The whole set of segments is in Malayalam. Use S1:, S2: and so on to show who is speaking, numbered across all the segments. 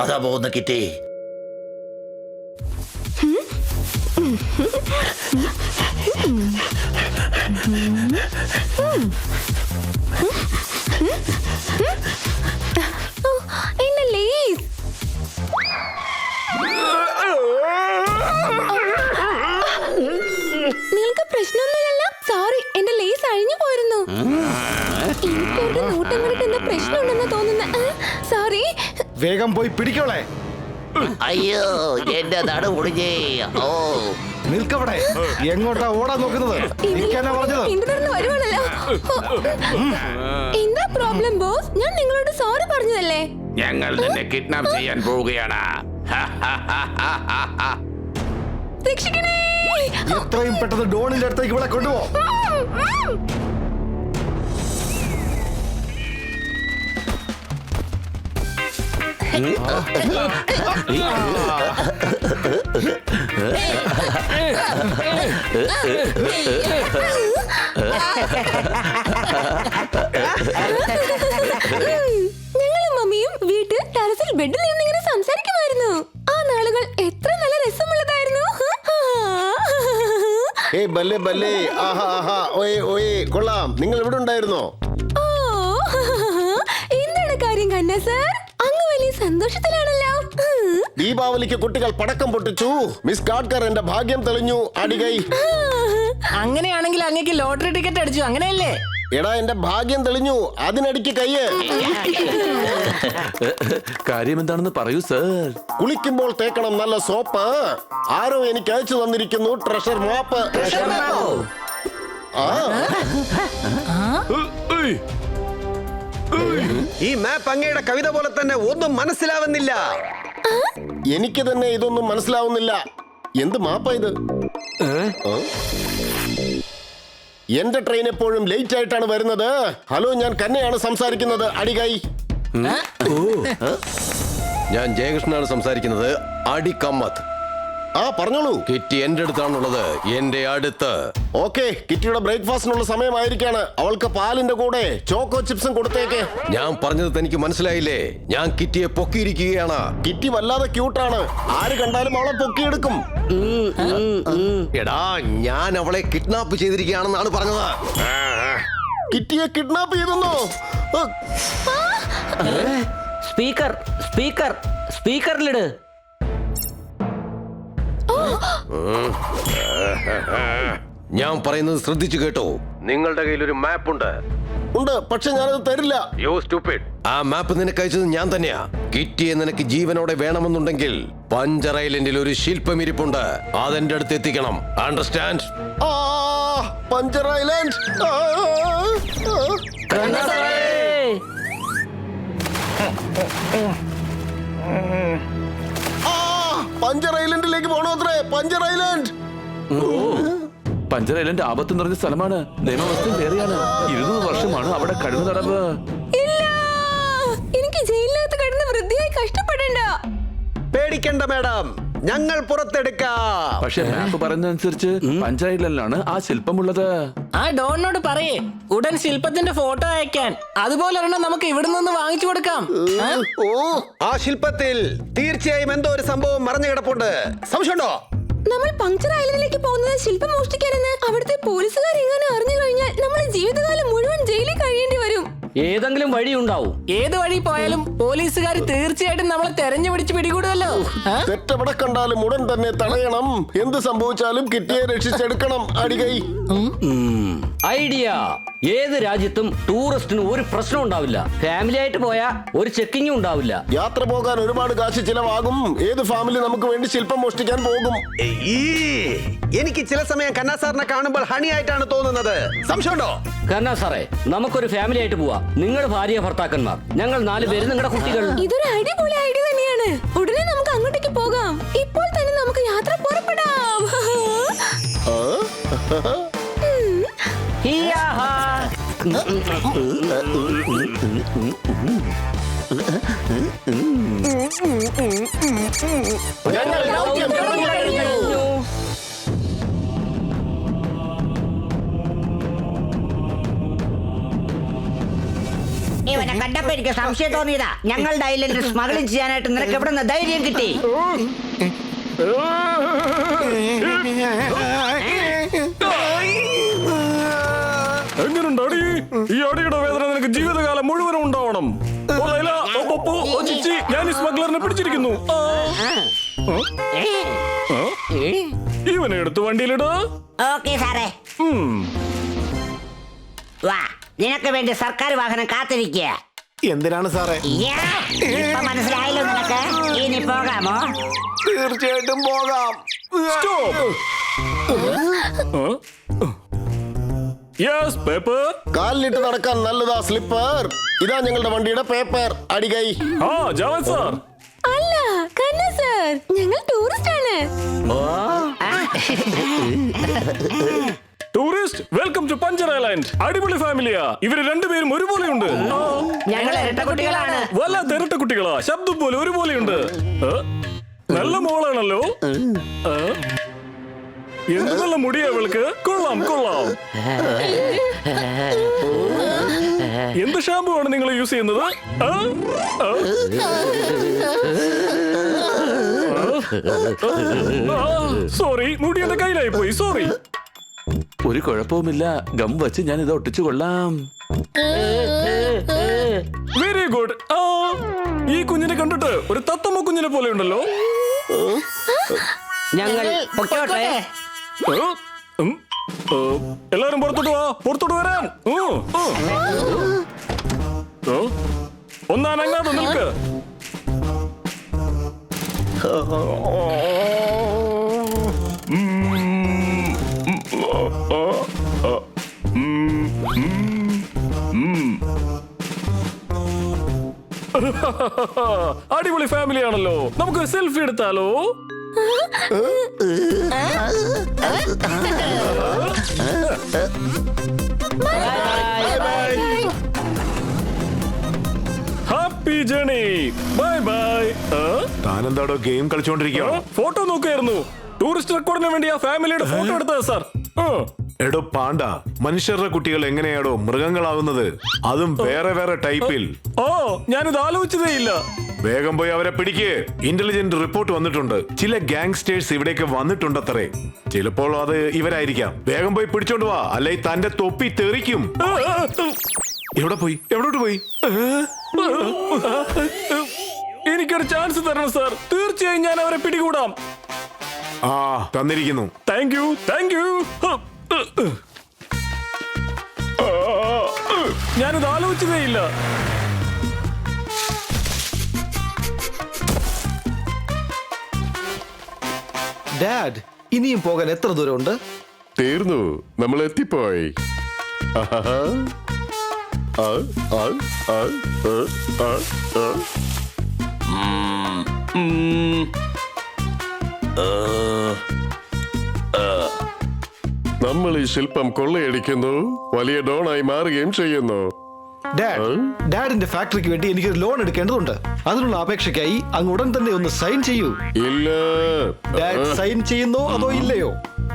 S1: അതാ പോകുന്ന കിറ്റി.
S2: നിങ്ങൾക്ക് പ്രശ്നമൊന്നുമില്ലല്ലോ? സോറി, എന്റെ ലേസ് അഴിഞ്ഞു പോയിരുന്നു. എനിക്കൊരു നോട്ടം കണ്ടിട്ട് എന്താ പ്രശ്നമുണ്ടെന്ന് തോന്നുന്ന. സോറി.
S3: വേഗം പോയി പിടിക്കോളെ.
S1: അയ്യോ, എന്റെ നട ഒടിഞ്ഞേ. ഓ,
S3: നിൽക്കവിടെ. എങ്ങോട്ടാ ഓടാൻ നോക്കുന്നത്? നിൽക്കാനാ പറഞ്ഞത്.
S2: പിന്തുടർന്ന് വരുവാണല്ലോ. എന്താ പ്രോബ്ലം ബോസ്? ഞാൻ നിങ്ങളോട് സോറി പറഞ്ഞതല്ലേ?
S4: ഞങ്ങൾ നിന്നെ കിഡ്നാപ്പ് ചെയ്യാൻ പോവുകയാണ്.
S2: രക്ഷിക്കണേ.
S3: എത്രയും പെട്ടെന്ന് ഡോണിന്റെ അടുത്തേക്ക് ഇവിടെ കൊണ്ടുപോ.
S2: ഞങ്ങളും മമ്മിയും വീട്ടിൽ ടെറസിൽ ബെഡിൽ ഇരുന്നിങ്ങനെ സംസാരിക്കുമായിരുന്നു. ആ നാളുകൾ എത്ര നല്ല രസമുള്ളതായിരുന്നു.
S5: ഏയ് ബല്ലേ ബല്ലേ, ആഹാ ആഹാ, ഓയേ ഓയേ, കൊള്ളാം. നിങ്ങൾ ഇവിടെ ഉണ്ടായിരുന്നോ?
S2: ഓ, എന്താണ് കാര്യം കന്ന സാർ? അങ്ങ് വലിയ സന്തോഷത്തിലാണല്ലോ.
S5: ദീപാവലിക്ക് കുട്ടികൾ പടക്കം പൊട്ടിച്ചു. മിസ് ഗാഡ്കർ എന്റെ ഭാഗ്യം തെളിഞ്ഞു. അടികൈ.
S6: അങ്ങനെയാണെങ്കിൽ അങ്ങേക്ക് ലോട്ടറി ടിക്കറ്റ് അടിച്ചു, അങ്ങനെയല്ലേ?
S5: എടാ, എന്റെ ഭാഗ്യം തെളിഞ്ഞു. അതിനടിക്ക് കയ്യ്.
S7: കാര്യം എന്താണെന്ന് പറയൂ സർ.
S5: കുളിക്കുമ്പോൾ തേക്കണം നല്ല സോപ്പ്. ആരോ എനിക്ക് അയച്ചു തന്നിരിക്കുന്നു ട്രഷർ മോപ്പ്. ആ,
S8: ഈ മാപ്പ് അങ്ങയുടെ കവിത പോലെ തന്നെ ഒന്നും മനസ്സിലാവുന്നില്ല.
S5: എനിക്ക് തന്നെ ഇതൊന്നും മനസ്സിലാവുന്നില്ല. എന്ത് മാപ്പാ ഇത്? എന്റെ ട്രെയിൻ എപ്പോഴും ലേറ്റ് ആയിട്ടാണ് വരുന്നത്. ഹലോ, ഞാൻ കന്നയാണ് സംസാരിക്കുന്നത്. അടികൈ.
S9: ഞാൻ ജയകൃഷ്ണനാണ് സംസാരിക്കുന്നത്. അടിക്കമ്മത്ത്.
S5: ആ, പറഞ്ഞോളൂ.
S9: കിറ്റി എന്റെ അടുത്താണുള്ളത്, എന്റെ അടുത്ത്.
S5: ഓക്കെ, കിറ്റിയുടെ ബ്രേക്ക്ഫാസ്റ്റിനുള്ള സമയമായിരിക്കാണ്. അവൾക്ക് പാലിന്റെ കൂടെ ചോക്കോ ചിപ്സും കൊടുത്തേക്ക്.
S9: ഞാൻ പറഞ്ഞത് തനിക്ക് മനസ്സിലായില്ലേ? ഞാൻ കിറ്റിയെ പൊക്കിയിരിക്കുകയാണ്.
S5: കിറ്റി വല്ലാതെ ക്യൂട്ടാണ്. ആര് കണ്ടാലും അവളെ പൊക്കിയെടുക്കും.
S9: എടാ, ഞാൻ അവളെ കിഡ്നാപ്പ് ചെയ്തിരിക്കുകയാണെന്നാണ് പറഞ്ഞത്.
S5: കിറ്റിയെ കിഡ്നാപ്പ് ചെയ്തെന്നോ?
S6: സ്പീക്കർ സ്പീക്കർ സ്പീക്കറിലിട്.
S9: ഞാൻ പറയുന്നത് ശ്രദ്ധിച്ചു കേട്ടോ. നിങ്ങളുടെ കയ്യിൽ ഒരു മാപ്പ് ഉണ്ട്.
S5: ഉണ്ട്, പക്ഷെ ഞാനത് തരില്ല.
S9: യോ സ്റ്റുപ്പിഡ്. ആ മാപ്പ് നിനക്ക് അയച്ചത് ഞാൻ തന്നെയാ. കിറ്റിയെ നിനക്ക് ജീവനോടെ വേണമെന്നുണ്ടെങ്കിൽ പഞ്ചർ ഐലൻഡിൽ ഒരു ശില്പം ഇരിപ്പുണ്ട്. അതെന്റെ അടുത്ത് എത്തിക്കണം. അണ്ടർസ്റ്റാൻഡ്?
S5: ആ, പഞ്ചർ ഐലൻഡ്. പഞ്ചർ ഐലൻഡിലേക്ക് പോണോ അത്രേ? Puncture island.
S7: പഞ്ചർ ഐലൻഡ് ആപത്ത് നിറഞ്ഞ സ്ഥലമാണ്. നിയമവ്യവസ്ഥ വേറെയാണ്. 20 വർഷമാണ് അവിടെ കഠിന തടവ്.
S2: ഇല്ല, എനിക്ക് ജയിലിനകത്ത് കിടന്ന് വൃത്തിയായി കഷ്ടപ്പെടണ്ട.
S8: പേടിക്കണ്ട മാഡം, ഞങ്ങൾ പുറത്തെടുക്കാം.
S7: പക്ഷെ മാപ്പ് പറയുന്നതനുസരിച്ച് പഞ്ചർ ഐലൻഡിലാണ് ആ ശില്പമുള്ളത്.
S6: ആ ഡോണിനോട് പറയേ ഉടൻ ശില്പത്തിന്റെ ഫോട്ടോ അയക്കാൻ. അതുപോലെ ഒരെണ്ണം നമുക്ക് ഇവിടെ നിന്ന് വാങ്ങിച്ചു കൊടുക്കാം.
S8: ആ ശില്പത്തിൽ തീർച്ചയായും എന്തോ ഒരു സംഭവം മറഞ്ഞു കിടപ്പുണ്ട്. സംശയമുണ്ടോ?
S2: നമ്മൾ പങ്ക്ചർ ഐലൻഡിലേക്ക് പോകുന്നത് ശില്പം മോഷ്ടിക്കാനെന്ന് അവിടുത്തെ പോലീസുകാർ എങ്ങനെ അറിഞ്ഞു കഴിഞ്ഞാൽ നമ്മൾ ജീവിതകാലം മുഴുവൻ ജയിലിൽ കഴിയേണ്ടി വരും.
S6: ഏതെങ്കിലും വഴി ഉണ്ടാവും. ഏത് വഴി പോയാലും പോലീസുകാർ തീർച്ചയായിട്ടും നമ്മളെ തെരഞ്ഞു പിടിച്ച് പിടികൂടുമല്ലോ.
S5: തെറ്റെവിടെ കണ്ടാലും ഉടൻ തന്നെ തടയണം. എന്ത് സംഭവിച്ചാലും കിറ്റിയെ രക്ഷിച്ചെടുക്കണം. അടികൈ.
S10: ഐഡിയ. ഏത് രാജ്യത്തും ടൂറിസ്റ്റിന് ഒരു പ്രശ്നം ഉണ്ടാവില്ല. ഫാമിലി ആയിട്ട് പോയാൽ ഒരു ചെക്കിങ്ങും ഉണ്ടാവില്ല.
S5: യാത്ര പോകാൻ ഒരുപാട് കാശ് ചിലവാകും. ഏത് ഫാമിലി നമുക്ക് വേണ്ടി ശില്പം മോഷ്ടിക്കാൻ പോകും?
S8: എനിക്ക് ചില സമയം കന്നാ സാറിനെ കാണുമ്പോൾ ഹണി ആയിട്ടാണ് തോന്നുന്നത്. സംശയമുണ്ടോ?
S10: കർണ സാറേ, നമുക്കൊരു ഫാമിലി ആയിട്ട് പോവാം. നിങ്ങൾ ഭാര്യ ഭർത്താക്കന്മാർ, ഞങ്ങൾ 4 പേര് നിങ്ങളുടെ കുട്ടികൾ.
S2: ഇതൊരു അടിപൊളി ഐഡിയ തന്നെയാണ്. ഉടനെ നമുക്ക് അങ്ങോട്ടേക്ക് പോകാം. ഇപ്പോൾ തന്നെ നമുക്ക് യാത്ര പുറപ്പെടാം.
S11: ഇവനെ നിന്നെ കണ്ടപ്പോ എനിക്ക് സംശയം തോന്നിയതാ. ഞങ്ങളുടെ ഐലൻഡിൽ സ്മഗ്ലിംഗ് ചെയ്യാനായിട്ട് നിനക്ക് എവിടെ നിന്ന് ധൈര്യം കിട്ടി?
S7: എങ്ങനുണ്ട് അടി? ഈ അടിയുടെ വേദന നിനക്ക് ജീവിതകാലം മുഴുവനും ഉണ്ടാവണം. ഓ, ലൈല, ഓ, പപ്പു, ഓ, ചിച്ചി, ഞാൻ ഈ സ്മഗ്ലറിനെ പിടിച്ചിരിക്കുന്നു. ഇവനെ എടുത്ത് വണ്ടിയിലിട്.
S11: ഓക്കെ സാറേ. വാ, നിനക്ക് വേണ്ടി സർക്കാർ വാഹനം കാത്തിരിക്കുക.
S3: എന്തിനാണ് സാറേ?
S11: ഇപ്പൊ മനസ്സിലായല്ലോ നിനക്ക്? ഇനി പോകാമോ?
S3: തീർച്ചയായിട്ടും പോകാം.
S7: Yes, paper.
S5: കാലിലിട്ട് നടക്കാൻ നല്ലതാ സ്ലിപ്പർ. ഇതാ ഞങ്ങളുടെ വണ്ടിയുടെ പേപ്പർ. അടികൈ.
S7: ആ, ജാവദ് സാർ.
S2: അല്ല, കന്ന സർ, ഞങ്ങൾ ടൂറിസ്റ്റ് ആണ്.
S7: Tourist, welcome to puncture island. അടിപൊളി ഫാമിലിയാ. ഇവര് രണ്ടുപേരും ഒരുപോലെയുണ്ട്.
S11: ഞങ്ങൾ ഇരട്ട കുട്ടികളാണ്.
S7: വല്ലാത്ത ഇരട്ട കുട്ടികളാ. ശബ്ദം പോലെ ഒരുപോലെയുണ്ട്. നല്ല മോളാണല്ലോ. എന്ത് നല്ല മുടിയാ അവൾക്ക്. കൊള്ളാം കൊള്ളാം. എന്ത് ഷാമ്പു ആണ് നിങ്ങൾ യൂസ് ചെയ്യുന്നത്? സോറി, മുടി എന്റെ കയ്യിലായി പോയി. സോറി.
S12: ഒരു കുഴപ്പവുമില്ല. ഗം വച്ച് ഞാൻ ഇത് ഒട്ടിച്ചു കൊള്ളാം.
S7: Very good. ഈ കുഞ്ഞിനെ കണ്ടിട്ട് ഒരു തത്തമ്മ കുഞ്ഞിനെ പോലെ ഉണ്ടല്ലോ.
S11: ഞങ്ങൾ പൊക്കോട്ടെ.
S7: എല്ലാരും പുറത്തോട്ട് വാ. പുറത്തോട്ട് വരാൻ. ഒന്നനങ്ങാതെ നിൽക്ക്. അടിപൊളി ഫാമിലി ആണല്ലോ. നമുക്ക് സെൽഫി എടുത്താലോ? Happy journey. Bye bye.
S3: താനെന്താടോ ഗെയിം കളിച്ചോണ്ടിരിക്കോ?
S7: ഫോട്ടോ നോക്കുകയായിരുന്നു. ടൂറിസ്റ്റ് റെക്കോർഡിന് വേണ്ടി ആ ഫാമിലിയുടെ ഫോട്ടോ എടുത്തത് സാർ.
S3: എടോ പാണ്ട, മനുഷ്യരുടെ കുട്ടികൾ എങ്ങനെയാടോ മൃഗങ്ങളാവുന്നത്? അതും വേറെ വേറെ ടൈപ്പിൽ.
S7: ഓ, ഞാനിത് ആലോചിച്ചതേ ഇല്ല.
S3: വേഗം പോയി അവരെ പിടിക്ക്. ഇന്റലിജന്റ് റിപ്പോർട്ട് വന്നിട്ടുണ്ട്. ചില ഗാങ്സ്റ്റേഴ്സ് ഇവിടേക്ക് വന്നിട്ടുണ്ടത്രേ. ചിലപ്പോൾ അത് ഇവരായിരിക്കാം. വേഗം പോയി പിടിച്ചോണ്ട് വാ, അല്ലെ തന്റെ തൊപ്പി തെറിക്കും. എവിടെ പോയി? എവിടോട്ട് പോയി?
S7: എനിക്കൊരു ചാൻസ് തരണം സാർ. തീർച്ചയായും ഞാൻ അവരെ പിടികൂടാം.
S3: ആ, തന്നിരിക്കുന്നു.
S7: Thank you, thank you. ഞാനിത് ആലോചിച്ചതേ ഇല്ല.
S3: ഡാഡ്, ഇനിയും പോകാൻ എത്ര ദൂരമുണ്ട്?
S5: തീർന്നു, നമ്മൾ എത്തിപ്പോയി. നമ്മൾ ഈ ശില്പം കൊള്ളയടിക്കുന്നു, വലിയ ഡോണായി മാറുകയും ചെയ്യുന്നു.
S3: ഡാഡിന്റെ ഫാക്ടറിക്ക് വേണ്ടി എനിക്കൊരു ലോൺ എടുക്കേണ്ടതുണ്ട്. അതിനുള്ള അപേക്ഷയ്ക്കായി അങ്ങ് ഉടൻ തന്നെ ഒന്ന് സൈൻ ചെയ്യൂ.
S5: ഇല്ല.
S3: ഡാഡ് സൈൻ ചെയ്യുന്നോ അതോ ഇല്ലയോ?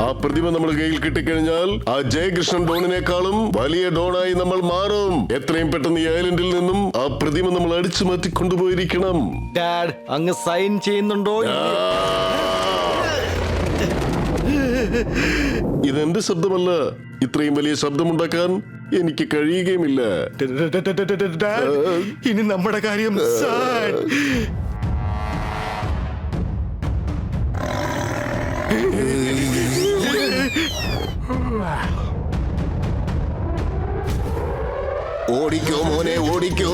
S5: ആ പ്രതിമ നമ്മൾ കയ്യിൽ കിട്ടിക്കഴിഞ്ഞാൽ ആ ജയകൃഷ്ണൻ ഡോണിനേക്കാളും വലിയ ഡോണായി നമ്മൾ മാറും. എത്രയും പെട്ടെന്ന് ഈ ഐലൻഡിൽ നിന്നും ആ പ്രതിമ നമ്മൾ അടിച്ചു മാറ്റി കൊണ്ടുപോയിരിക്കണം.
S3: ഡാഡ്, അങ്ങ് സൈൻ ചെയ്യുന്നുണ്ടോ?
S5: ഇതെന്റെ ശബ്ദമല്ല. ഇത്രയും വലിയ ശബ്ദമുണ്ടാക്കാൻ എനിക്ക് കഴിയുകയുമില്ല.
S3: ഇനി നമ്മുടെ കാര്യം
S5: ഓടിക്കോ മോനെ, ഓടിക്കോ.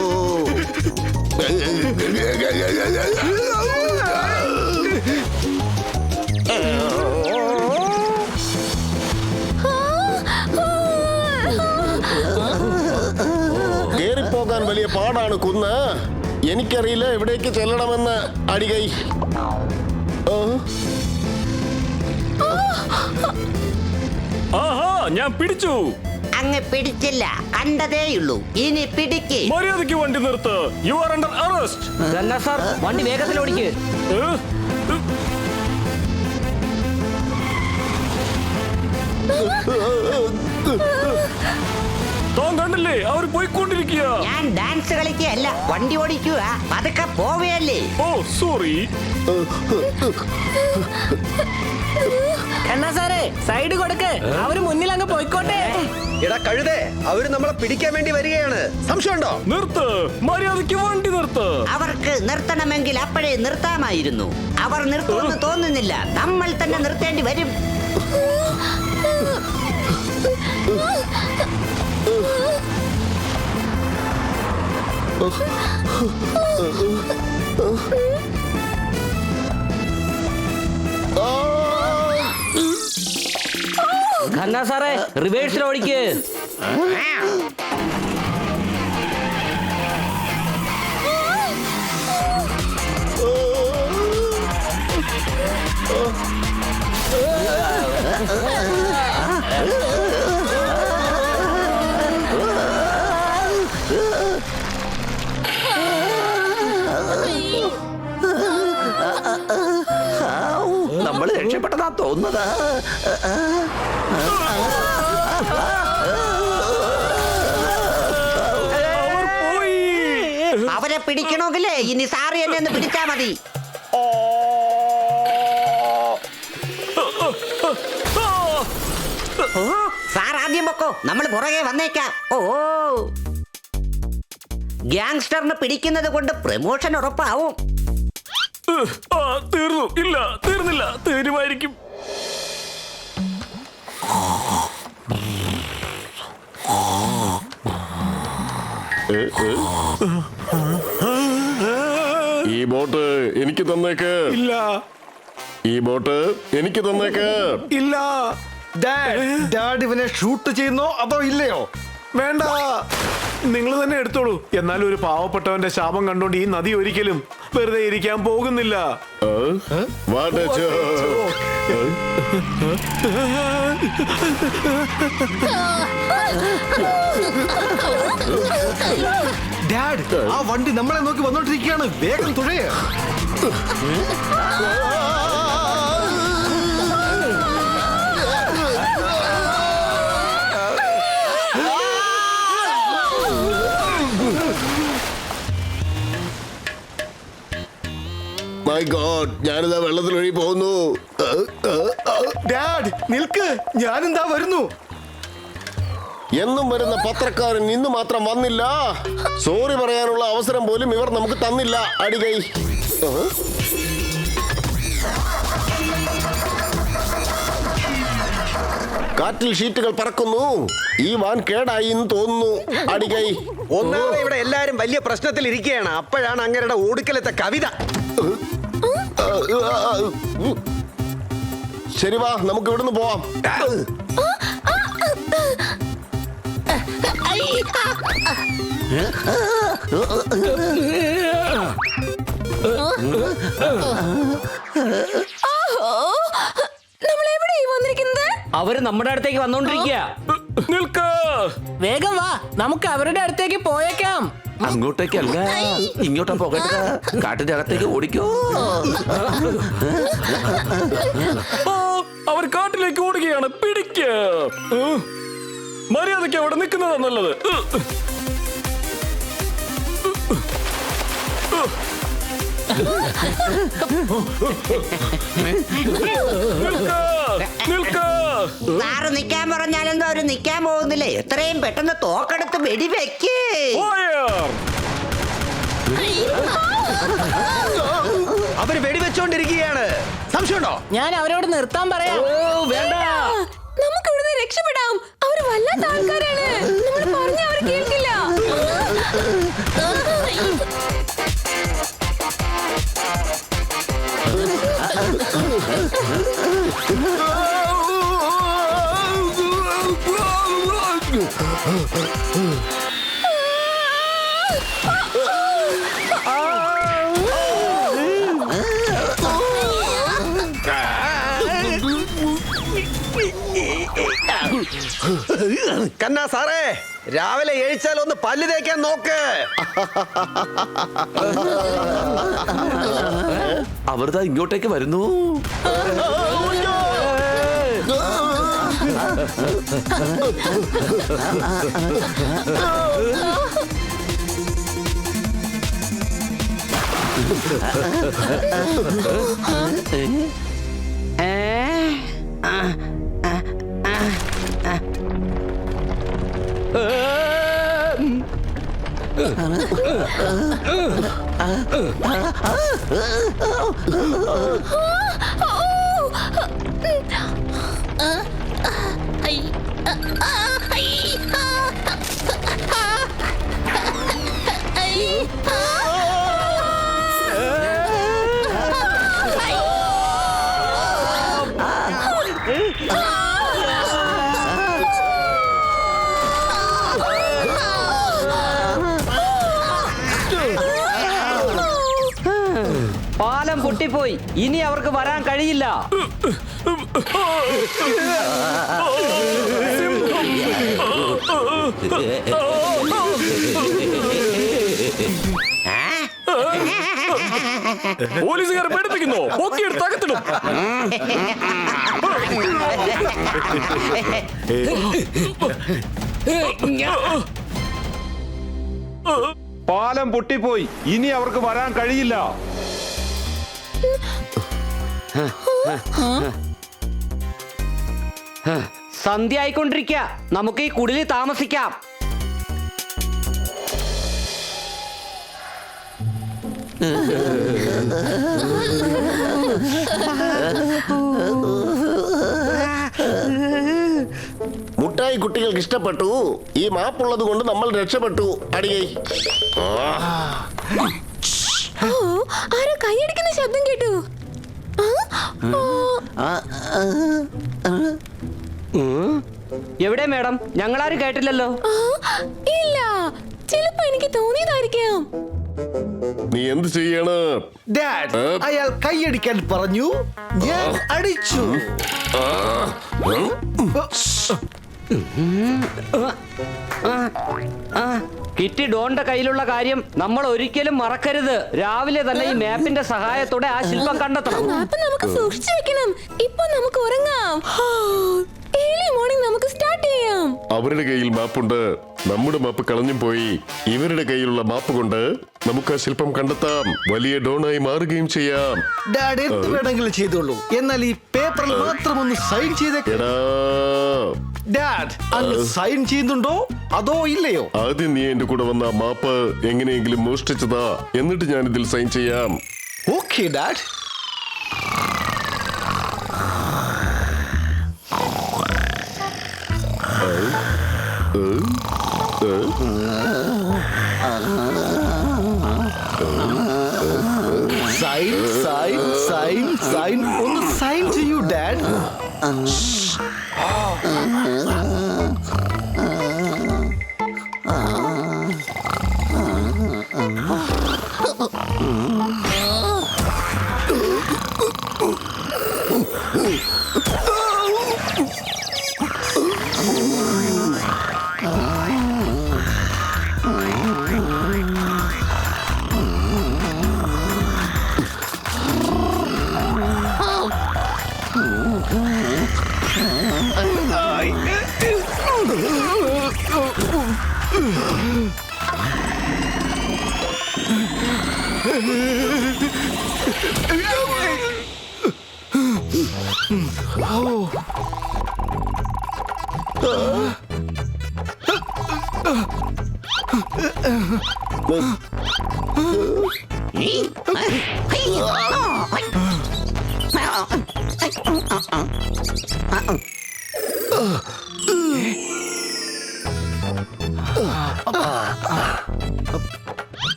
S5: കേറിപ്പോകാൻ വലിയ പാടാണ് കുന്ന്. എനിക്കറിയില്ല എവിടേക്ക് ചെല്ലണമെന്ന്. അടികൈ.
S7: ആഹാ, ഞാൻ പിടിച്ചു.
S11: അങ്ങ് പിടിച്ചില്ല, കണ്ടതേയുള്ളൂ. ഇനി പിടിക്ക്.
S7: മര്യാദയ്ക്ക് വണ്ടി നിർത്ത്. You are under arrest.
S6: Sir, വണ്ടി വേഗത്തിൽ ഓടിക്ക്.
S7: താൻ കണ്ടില്ലേ അവർ പോയിക്കൊണ്ടിരിക്കുക.
S11: ഞാൻ ഡാൻസ് കളിക്കുകയല്ല, വണ്ടി ഓടിക്കുക. പതുക്കെ പോവുകയല്ലേ.
S7: ഓ സോറി.
S6: എന്നാ സാറേ സൈഡ് കൊടുക്ക്, അവര് മുന്നിൽ അങ്ങ് പോയിക്കോട്ടെ.
S8: എടാ കഴുതേ, അവര് നമ്മളെ പിടിക്കാൻ വേണ്ടി വരികയാണ്. സംശയമുണ്ടോ?
S7: നിർത്ത്, മര്യാദയ്ക്ക് വണ്ടി നിർത്ത്.
S11: അവർക്ക് നിർത്തണമെങ്കിൽ അപ്പോഴേ നിർത്താമായിരുന്നു. അവർ നിർത്തുമെന്ന് തോന്നുന്നില്ല. നമ്മൾ തന്നെ നിർത്തേണ്ടി വരും.
S10: ഖന്ന സാറേ റിവേഴ്സിൽ ഓടിക്ക്.
S1: നമ്മൾ രക്ഷപ്പെട്ടതാ തോന്നുന്നത്.
S11: അവരെ പിടിക്കണമെങ്കിലേ ഇനി സാറി എന്നെ ഒന്ന് പിടിച്ചാ മതി. സാർ ആദ്യം പൊക്കോ, നമ്മൾ പുറകെ വന്നേക്കാം. ഓ ഗ്യാങ്സ്റ്ററിന് പിടിക്കുന്നത് കൊണ്ട് പ്രമോഷൻ ഉറപ്പാവും.
S7: തീർന്നു. ഇല്ല, തീർന്നില്ല. തീരുമായിരിക്കും.
S5: ഈ ബോട്ട് എനിക്ക് തന്നേക്ക്.
S3: ഇല്ല.
S5: ഈ ബോട്ട് എനിക്ക് തന്നേക്ക്.
S3: ഇല്ല.
S8: ഡാഡ് ഇവനെ ഷൂട്ട് ചെയ്യുന്നോ അതോ ഇല്ലയോ?
S3: വേണ്ട, നിങ്ങൾ തന്നെ എടുത്തോളൂ. എന്നാൽ ഒരു പാവപ്പെട്ടവന്റെ ശാപം കണ്ടോണ്ട് ഈ നദി ഒരിക്കലും വെറുതെ ഇരിക്കാൻ പോകുന്നില്ല.
S8: ഡാഡ്, ആ വണ്ടി നമ്മളെ നോക്കി വന്നോണ്ടിരിക്കുകയാണ്. വേഗം തുഴയേ.
S5: മൈ ഗോഡ്, ഞാനിതാ വെള്ളത്തിലൊഴി പോകുന്നു.
S8: ഡാഡ് നിൽക്ക്, ഞാനെന്താ വരുന്നു.
S5: എന്നും വരുന്ന പത്രക്കാരൻ ഇന്ന് മാത്രം വന്നില്ല. സോറി പറയാനുള്ള അവസരം പോലും ഇവർ നമുക്ക് തന്നില്ല. അടികൈ. കാറ്റിൽ ഷീറ്റുകൾ പറക്കുന്നു. ഈ വാൻ കേടായി എന്ന് തോന്നുന്നു. അടികൈ.
S8: ഒന്നാമത് ഇവിടെ എല്ലാരും വലിയ പ്രശ്നത്തിൽ ഇരിക്കുകയാണ്. അപ്പോഴാണ് അങ്ങരുടെ ഒടുക്കലത്തെ കവിത.
S5: ശരി, വാ നമുക്ക് ഇവിടുന്ന് പോവാം.
S10: അവര് നമ്മുടെ അടുത്തേക്ക് വന്നോണ്ടിരിക്കുക.
S7: നിൽക്ക്.
S6: വേഗം വാ, നമുക്ക് അവരുടെ അടുത്തേക്ക് പോയേക്കാം.
S12: അങ്ങോട്ടേക്കല്ല, ഇങ്ങോട്ടാ പോകേണ്ടത്. കാട്ടിന്റെ അകത്തേക്ക് ഓടിക്കോ.
S7: അവർ കാട്ടിലേക്ക് ഓടുകയാണ്. പിടിക്ക. മര്യാദയ്ക്ക് അവിടെ നിൽക്കുന്നതാ നല്ലത്.
S11: സാറ് നിക്കാൻ പറഞ്ഞാലെന്തോ അവര് നിക്കാൻ പോകുന്നില്ലേ? എത്രയും പെട്ടെന്ന് തോക്കെടുത്ത് വെടിവെക്ക്.
S8: അവര് വെടിവെച്ചോണ്ടിരിക്കുകയാണ്. സംശയമുണ്ടോ?
S6: ഞാൻ അവരോട് നിർത്താൻ പറയാം.
S10: വേണ്ട,
S2: നമുക്ക് ഇവിടുന്ന് രക്ഷപ്പെടാം. അവര് വല്ലാത്ത ആൾക്കാരാണ്. നമ്മൾ പറഞ്ഞ അവർ കേൾക്കില്ല.
S8: കന്നാ സാറേ, രാവിലെ എഴിച്ചാൽ ഒന്ന് പല്ല് തേക്കാൻ നോക്ക്.
S12: അവർ ഇങ്ങോട്ടേക്ക് വരുന്നു.
S10: പാലം പൊട്ടിപ്പോയി, ഇനി അവർക്ക് വരാൻ കഴിയില്ല.
S7: പോലീസുകാരെ പേടിപ്പിക്കുന്നു, പൊക്കിയെടുത്ത് അകത്തിടും.
S3: പാലം പൊട്ടിപ്പോയി, ഇനി അവർക്ക് വരാൻ കഴിയില്ല.
S10: സന്ധ്യ ആയിക്കൊണ്ടിരിക്കുക, നമുക്ക് ഈ കുടിലിൽ താമസിക്കാം.
S5: മുട്ടായി കുട്ടികൾക്ക് ഇഷ്ടപ്പെട്ടു. ഈ മാപ്പുള്ളത് കൊണ്ട് നമ്മൾ രക്ഷപ്പെട്ടു. അടിയേ,
S2: ആരോ കൈയടിക്കുന്ന ശബ്ദം കേട്ടു.
S10: എവിടെ മാഡം? ഞങ്ങളാരും കേട്ടില്ലല്ലോ.
S2: ഇല്ല, ചിലപ്പോ എനിക്ക് തോന്നിയതായിരിക്കാം.
S5: നീ എന്ത് ചെയ്യണം?
S8: ഡാഡ്, അയാൾ കൈയടിക്കാൻ പറഞ്ഞു, ഞാൻ അടിച്ചു.
S10: കിറ്റി ഡോണിന്റെ കയ്യിലുള്ള കാര്യം നമ്മൾ ഒരിക്കലും മറക്കരുത്. രാവിലെ തന്നെ ഈ മാപ്പിന്റെ സഹായത്തോടെ ആ ശില്പം കണ്ടെത്തണം.
S2: മാപ്പ് നമുക്ക് സൂക്ഷിച്ചു വെക്കണം. ഇപ്പൊ നമുക്ക് ഉറങ്ങാം. ഏർലി മോർണിംഗ് നമുക്ക് സ്റ്റാർട്ട് ചെയ്യാം.
S5: അവരുടെ കയ്യിൽ മാപ്പുണ്ട്, നമ്മുടെ മാപ്പ് കളഞ്ഞും പോയി. ഇവരുടെ കയ്യിലുള്ള മാപ്പ് കൊണ്ട് നമുക്ക് ആ ശില്പം കണ്ടെത്താം, വലിയ ഡോണായി മാറുകയും ചെയ്യാം.
S8: ഡാഡ് എന്ത് വേണമെങ്കിലും ചെയ്തോളൂ, എന്നാൽ ഈ പേപ്പറിൽ മാത്രം ഒന്ന് സൈൻ ചെയ്തേക്കടാ. ഡാഡ്, അങ്ങ് സൈൻ ചെയ്യുന്നുണ്ടോ അതോ ഇല്ലയോ?
S5: ആദ്യം നീ എന്റെ കൂടെ വന്ന മാപ്പ് എങ്ങനെയെങ്കിലും മോഷ്ടിച്ചതാ, എന്നിട്ട് ഞാൻ ഇതിൽ സൈൻ ചെയ്യാം.
S8: Okay dad. Sign sign sign sign ഒന്ന് സൈൻ ചെയ്യൂ ഡാഡ്.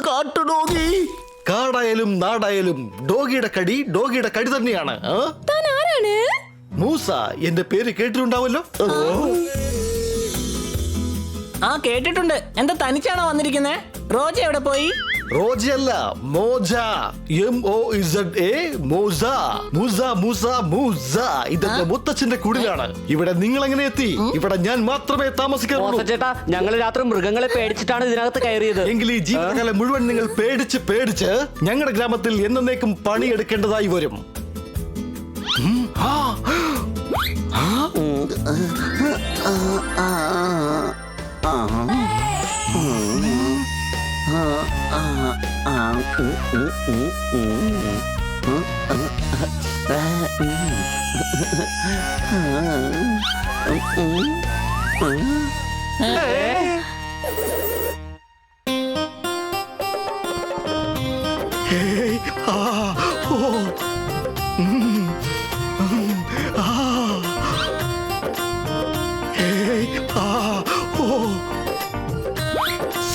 S8: കാട്ടുഡോഗി. കാടായാലും നാടായാലും ഡോഗിയുടെ കടി തന്നെയാണ്.
S2: താൻ ആരാണ്?
S8: മൂസ, എന്റെ പേര് കേട്ടിട്ടുണ്ടാവല്ലോ.
S6: ആ കേട്ടിട്ടുണ്ട്. എന്താ തനിച്ചാണോ വന്നിരിക്കുന്നേ? റോജ എവിടെ പോയി?
S8: റോജയല്ല, മോജ. MOZA. മോസ. മൂസ മൂസ മൂസ. ഇതെന്റെ മുത്തച്ഛന്റെ കുടിലാണ്. ഇവിടെ നിങ്ങൾ എങ്ങനെ എത്തി? ഇവിടെ ഞാൻ മാത്രമേ താമസിക്കാറുള്ളൂ.
S10: ചേട്ടാ, ഞങ്ങൾ രാത്രി മൃഗങ്ങളെ പേടിച്ചിട്ടാണ് ഇതിനകത്ത് കയറിയത്.
S8: എങ്കിൽ ഈ ജീവിതകാലം മുഴുവൻ നിങ്ങൾ പേടിച്ച് ഞങ്ങളുടെ ഗ്രാമത്തിൽ എന്നേക്കും പണിയെടുക്കേണ്ടതായി വരും.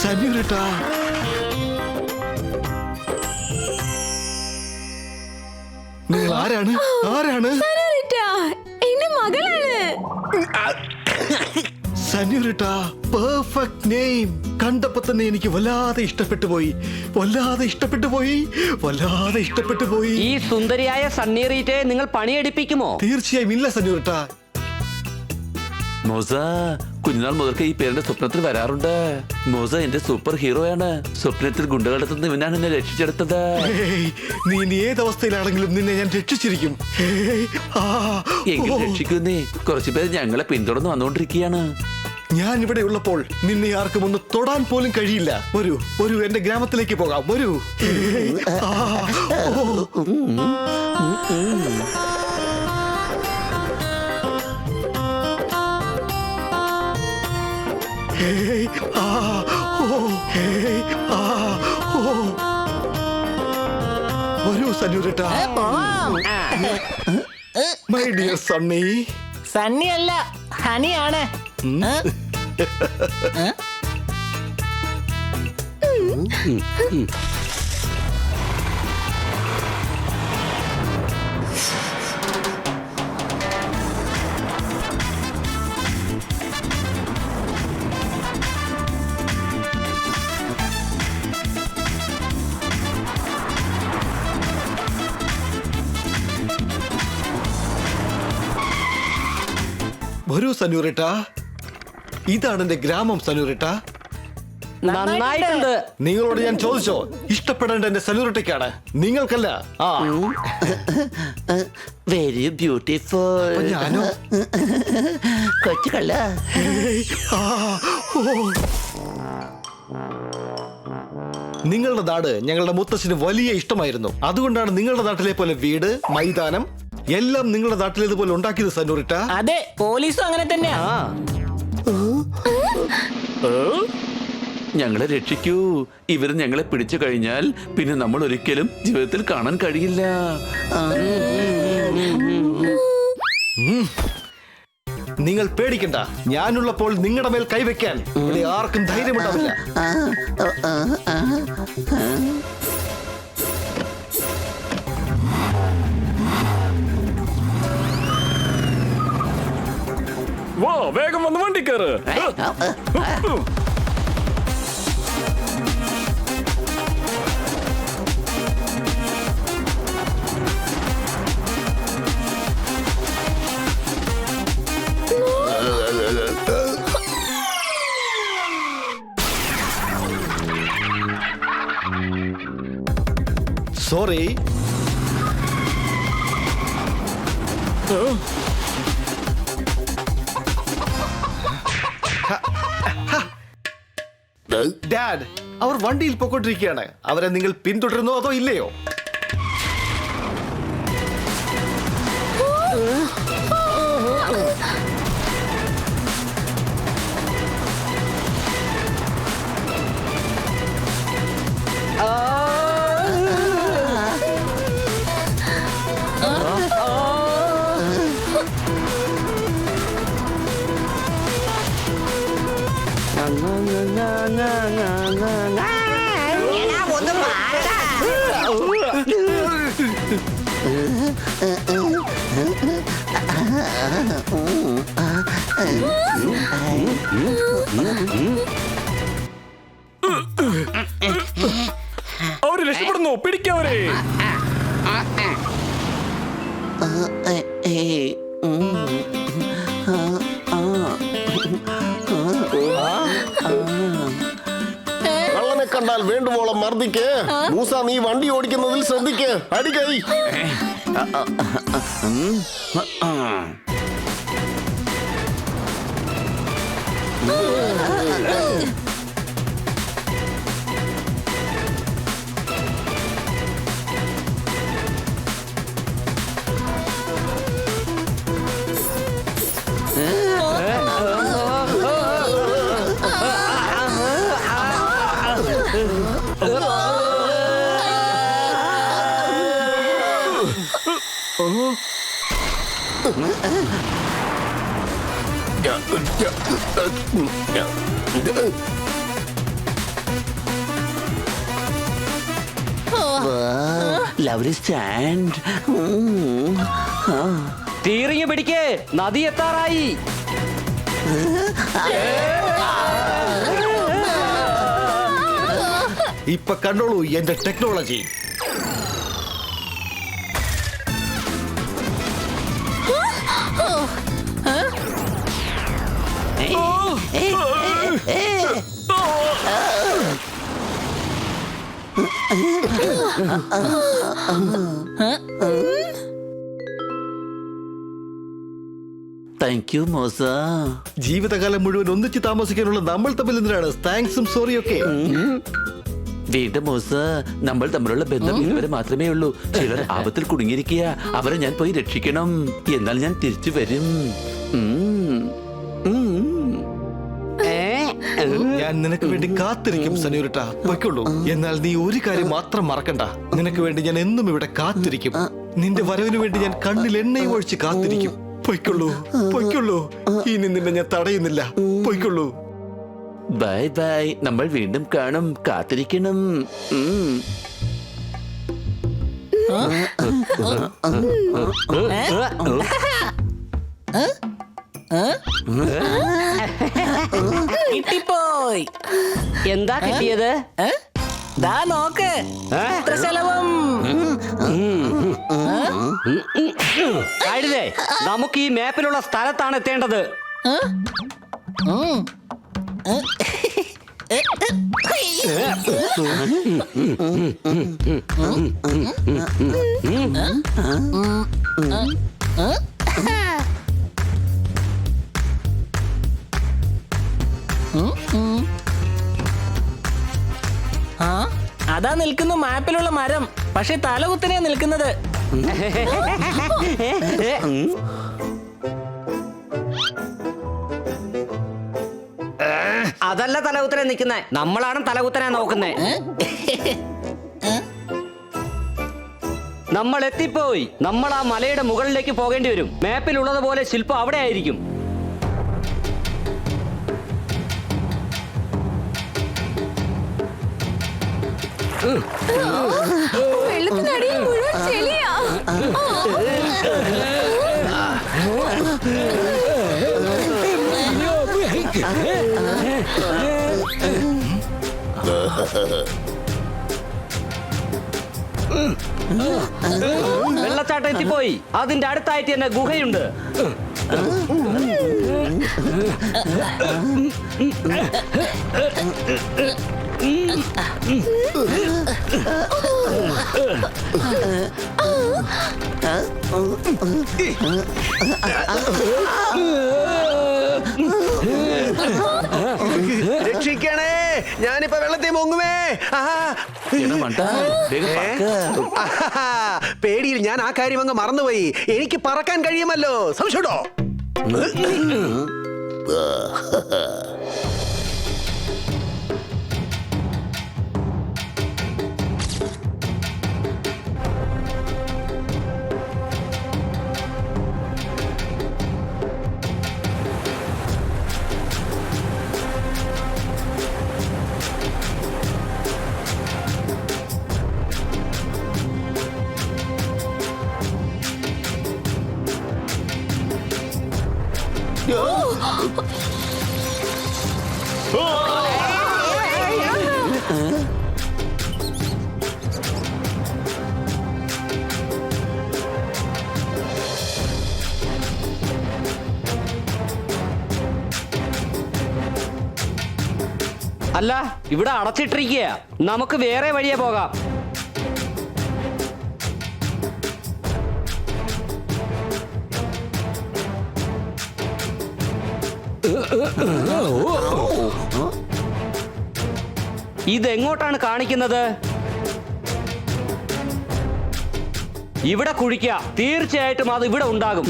S8: സെന്യൂരിറ്റ, നിങ്ങൾ ആരാണ്?
S2: സെനോറിറ്റ, എന്റെ മകളാണ്.
S8: സെന്യൂരിറ്റ, പെർഫെക്റ്റ് നെയിം. കണ്ടപ്പോ തന്നെ എനിക്ക് വല്ലാതെ ഇഷ്ടപ്പെട്ടു പോയി.
S10: ഈ സുന്ദരിയായ സണ്ണീറീറ്റയെ നിങ്ങൾ പണിയെടുപ്പിക്കുമോ?
S8: തീർച്ചയായും ഇല്ല സെന്യൂരിറ്റ.
S12: മോസ കുഞ്ഞുനാൾ മുതൽക്ക് ഈ പേരിന്റെ സ്വപ്നത്തിൽ വരാറുണ്ട്. മോസ എന്റെ സൂപ്പർ ഹീറോയാണ്. സ്വപ്നത്തിൽ ഗുണ്ടകളെത്തുന്ന ഇവനാണ് എന്നെ രക്ഷിച്ചെടുത്തത്.
S8: നീ ഇനി ഏതവസ്ഥയിലാണെങ്കിലും നിന്നെ ഞാൻ രക്ഷിച്ചിരിക്കും.
S12: എങ്കിൽ രക്ഷിക്കുന്നേ. കുറച്ചുപേർ ഞങ്ങളെ പിന്തുടർന്ന് വന്നുകൊണ്ടിരിക്കുകയാണ്.
S8: ഞാൻ ഇവിടെ ഉള്ളപ്പോൾ നിന്നെ ആർക്കും ഒന്ന് തൊടാൻ പോലും കഴിയില്ല. ഒരു എന്റെ ഗ്രാമത്തിലേക്ക് പോകാം. വരൂ. വരൂ senorita. My dear Sunny.
S6: Sunny അല്ല, ഹണിയാണ്.
S8: വരൂ സെന്യൂരിറ്റ. ഇതാണ് എന്റെ ഗ്രാമം സെന്യൂരിറ്റ.
S10: നന്നായിട്ടുണ്ട്.
S8: നിങ്ങളോട് ഞാൻ ചോദിച്ചോ? ഇഷ്ടപ്പെടേണ്ട എന്റെ സെന്യൂരിറ്റയ്ക്കാണ്, നിങ്ങൾക്കല്ല.
S1: Very beautiful.
S8: ഞാനോ?
S1: കൊച്ചു കള്ള.
S8: നിങ്ങളുടെ നാട് ഞങ്ങളുടെ മുത്തശ്ശന് വലിയ ഇഷ്ടമായിരുന്നു. അതുകൊണ്ടാണ് നിങ്ങളുടെ നാട്ടിലെ പോലെ വീട്, മൈതാനം എല്ലാം നിങ്ങളുടെ നാട്ടിലേതുപോലെ ഉണ്ടാക്കിയത് സെന്യൂരിറ്റ.
S6: അതെ, പോലീസും അങ്ങനെ തന്നെയാ.
S12: ഞങ്ങളെ രക്ഷിക്കൂ. ഇവർ ഞങ്ങളെ പിടിച്ചു കഴിഞ്ഞാൽ പിന്നെ നമ്മൾ ഒരിക്കലും ജീവിതത്തിൽ കാണാൻ കഴിയില്ല.
S8: നിങ്ങൾ പേടിക്കണ്ട. ഞാനുള്ളപ്പോൾ നിങ്ങളുടെ മേൽ കൈവയ്ക്കാൻ ഇവിടെ ആർക്കും ധൈര്യമുണ്ടാവില്ല.
S7: വാ, വേഗം വന്ന് വണ്ടി കയറ്.
S8: സോറി. ഡാഡ്, അവർ വണ്ടിയിൽ പൊക്കോണ്ടിരിക്കുകയാണ്. അവരെ നിങ്ങൾ പിന്തുടരുന്നോ അതോ ഇല്ലയോ?
S11: എടാ, ഒന്ന് മാറടാ.
S7: അവര് രക്ഷപ്പെടുന്നു, പിടിക്കവരെ.
S5: കള്ളനെ കണ്ടാൽ വേണ്ടുവോളം മർദ്ദിക്ക്. മൂസ, നീ വണ്ടി ഓടിക്കുന്നതിൽ ശ്രദ്ധിക്ക്. അടികൈ.
S1: Lovely stand.
S10: തീറിങ് പിടിക്ക്, നദി എത്താറായി.
S8: ഇപ്പൊ കണ്ടോളൂ എന്റെ ടെക്നോളജി.
S1: Thank you Moosa.
S8: ജീവിതകാലം മുഴുവൻ ഒന്നിച്ച് താമസിക്കാനുള്ള നമ്മൾ തമ്മിൽ എന്തിനാണ് താങ്ക്സും സോറിയൊക്കെ?
S1: വീണ്ടും മോസ, നമ്മൾ തമ്മിലുള്ള ബന്ധം ഇതുവരെ മാത്രമേ ഉള്ളൂ. ചിലർ ആപത്തിൽ കുടുങ്ങിയിരിക്കുക. അവരെ ഞാൻ പോയി രക്ഷിക്കണം. എന്നാൽ ഞാൻ തിരിച്ചു വരും.
S8: ഞാൻ നിനക്ക് വേണ്ടി കാത്തിരിക്കും സനൂരിട്ട. പൊയ്ക്കൊള്ളൂ. എന്നാൽ നീ ഒരു കാര്യം മാത്രം മറക്കണ്ട. നിനക്ക് വേണ്ടി ഞാൻ എന്നും ഇവിടെ കാത്തിരിക്കും. നിന്റെ വരവിന് വേണ്ടി ഞാൻ കണ്ണിൽ എണ്ണയും ഒഴിച്ച് കാത്തിരിക്കും. പൊയ്ക്കൊള്ളൂ, പൊയ്ക്കൊള്ളൂ. ഇനി നിന്നെ ഞാൻ തടയുന്നില്ല. പൊയ്ക്കൊള്ളൂ.
S1: Bye bye. നമ്മൾ വീണ്ടും കാണും. കാത്തിരിക്കണം.
S6: കിട്ടിപ്പോയി.
S10: എന്താ കിട്ടിയത്?
S6: ദാ നോക്ക്, എത്ര ചെലവും.
S10: കഴുതേ, നമുക്ക് ഈ മാപ്പിലുള്ള സ്ഥലത്താണ് എത്തേണ്ടത്.
S6: അതാ നിൽക്കുന്നു മാപ്പിലുള്ള മരം. പക്ഷെ തലകുത്തനെയാ നിൽക്കുന്നത്.
S10: അതല്ല തലകുത്തനെ നിൽക്കുന്നേ, നമ്മളാണ് തലകുത്തനെ നോക്കുന്നേ. നമ്മൾ എത്തിപ്പോയി. നമ്മൾ ആ മലയുടെ മുകളിലേക്ക് പോകേണ്ടി വരും. മാപ്പിലുള്ളത് പോലെ ശില്പം അവിടെ ആയിരിക്കും.
S2: വെള്ളത്തിനടിയിൽ മുഴുവൻ ചെളിയാ.
S10: വെള്ളച്ചാട്ടം എത്തിപ്പോയി. അതിന്റെ അടുത്തായിട്ട് തന്നെ ഗുഹയുണ്ട്.
S9: രക്ഷിക്കണേ, ഞാനിപ്പോ വെള്ളത്തിൽ മുങ്ങുമേ. പേടിയിൽ ഞാൻ ആ കാര്യം അങ്ങ് മറന്നുപോയി. എനിക്ക് പറക്കാൻ കഴിയുമല്ലോ. സംശയമുണ്ടോ?
S10: അല്ല, ഇവിടെ അടച്ചിട്ടിരിക്കുക. നമുക്ക് വേറെ വഴിയെ പോകാം. ഇതെങ്ങോട്ടാണ് കാണിക്കുന്നത്? ഇവിടെ കുഴിക്കുക. തീർച്ചയായിട്ടും അത് ഇവിടെ ഉണ്ടാകും.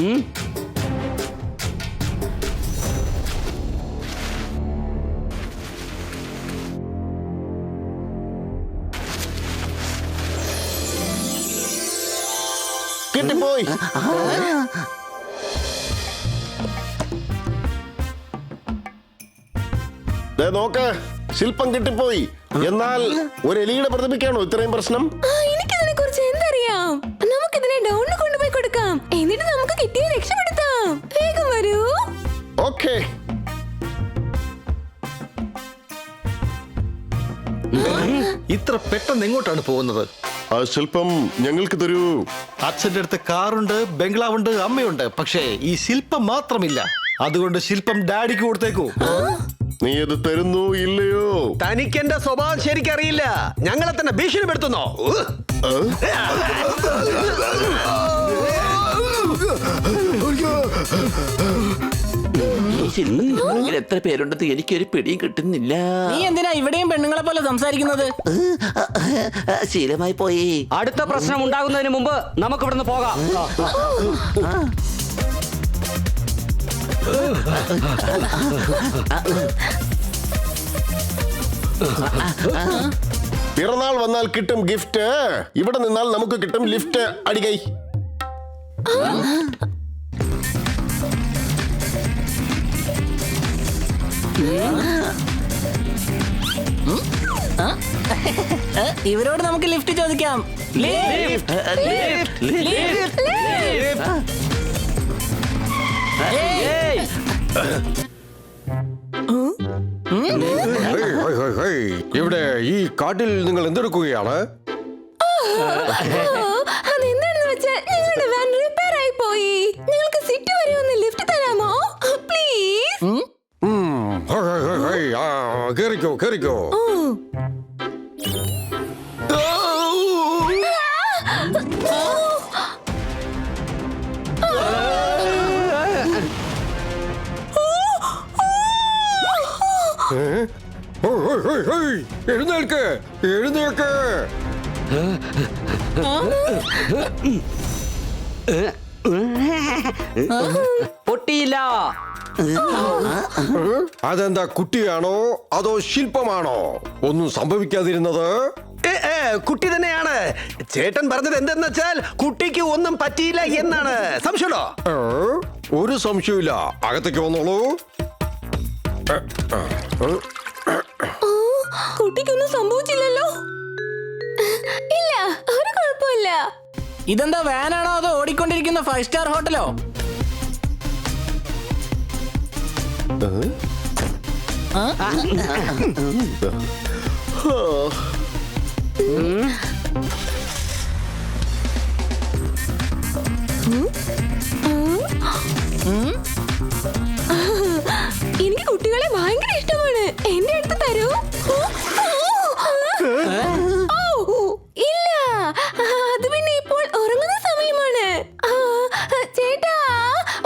S5: കിട്ടിപ്പോയി. നോക്ക്, ശില്പം കിട്ടിപ്പോയി. എന്നാൽ ഒരു എലിയുടെ പ്രതിമയ്ക്കാണോ ഇത്രയും പ്രശ്നം?
S2: എനിക്കിതിനെ കുറിച്ച് എന്തറിയാം? നമുക്കിതിനെ ഡൗണിൽ കൊണ്ടുപോയി കൊടുക്കാം. എന്നിട്ട് നമുക്ക് കിട്ടിയെ രക്ഷപ്പെടുത്താം. വേഗം വരൂ.
S5: ഓക്കേ.
S8: ഇത്ര പെട്ടെന്ന് എങ്ങോട്ടാണ് പോകുന്നത്?
S5: ആ ശില്പം ഞങ്ങൾക്ക് തരൂ.
S8: അച്ഛന്റെ അടുത്ത് കാറുണ്ട്, ബംഗ്ലാവുണ്ട്, അമ്മയുണ്ട്. പക്ഷേ ഈ ശില്പം മാത്രമില്ല. അതുകൊണ്ട് ശില്പം ഡാഡിക്ക് കൊടുത്തേക്കൂ.
S5: നീ അത് തരുന്നോ ഇല്ലയോ?
S9: തനിക്ക് എന്റെ സ്വഭാവം ശരിക്കറിയില്ല. ഞങ്ങളെ തന്നെ ഭീഷണിപ്പെടുത്തുന്നോ?
S1: എത്ര പേരുണ്ടെന്ന് എനിക്കൊരു പിടിയും കിട്ടുന്നില്ല.
S6: നീ എന്തിനാ ഇവിടെയും പെണ്ണുങ്ങളെ പോലെ സംസാരിക്കുന്നത്?
S1: ശീലമായി പോയി.
S10: അടുത്ത പ്രശ്നം ഉണ്ടാകുന്നതിന് മുമ്പ് നമുക്ക് ഇവിടുന്ന് പോകാം.
S5: പിറന്നാൾ വന്നാൽ കിട്ടും ഗിഫ്റ്റ്. ഇവിടെ നിന്നാൽ നമുക്ക് കിട്ടും ലിഫ്റ്റ്. അടികൈ.
S6: ഇവരോട് നമുക്ക് ലിഫ്റ്റ് ചോദിക്കാം.
S9: ഇവിടെ ഈ കാട്ടിൽ നിങ്ങൾ എന്തെടുക്കുകയാണ്?
S2: അതെന്താണെന്ന് വെച്ചാൽ ഞങ്ങളുടെ വാൻ റിപ്പയർ ആയി പോയി. ഞങ്ങൾക്ക് സിറ്റി വരെ ഒന്ന് ലിഫ്റ്റ് തരാമോ പ്ലീസ്?
S9: കേറിക്കോ കേറിക്കോ. എഴുന്നേൽക്ക് എഴുന്നേൽക്ക്.
S10: പൊട്ടിയില്ല.
S9: അതെന്താ, കുട്ടിയാണോ അതോ ശില്പമാണോ ഒന്നും സംഭവിക്കാതിരുന്നത്?
S13: കുട്ടി തന്നെയാണ്. ചേട്ടൻ പറഞ്ഞത് എന്തെന്ന് വെച്ചാൽ കുട്ടിക്ക് ഒന്നും പറ്റിയില്ല എന്നാണ്. സംശയമുണ്ടോ?
S9: ഒരു സംശയമില്ല. അകത്തേക്ക് വന്നോളൂ.
S2: കുട്ടിക്കൊന്നും സംഭവിച്ചില്ലല്ലോ. ഇല്ല, ഒരു കുഴപ്പമില്ല.
S6: ഇതെന്താ, വാനാണോ അതോ ഓടിക്കൊണ്ടിരിക്കുന്ന 5 സ്റ്റാർ ഹോട്ടലോ?
S2: എനിക്ക് കുട്ടികളെ ഭയങ്കര ഇഷ്ടമാണ്. എന്റെ അടുത്ത് തരൂ. ഇല്ല, അത് പിന്നെ ഇപ്പോൾ ഉറങ്ങുന്ന സമയമാണ്. ചേട്ടാ,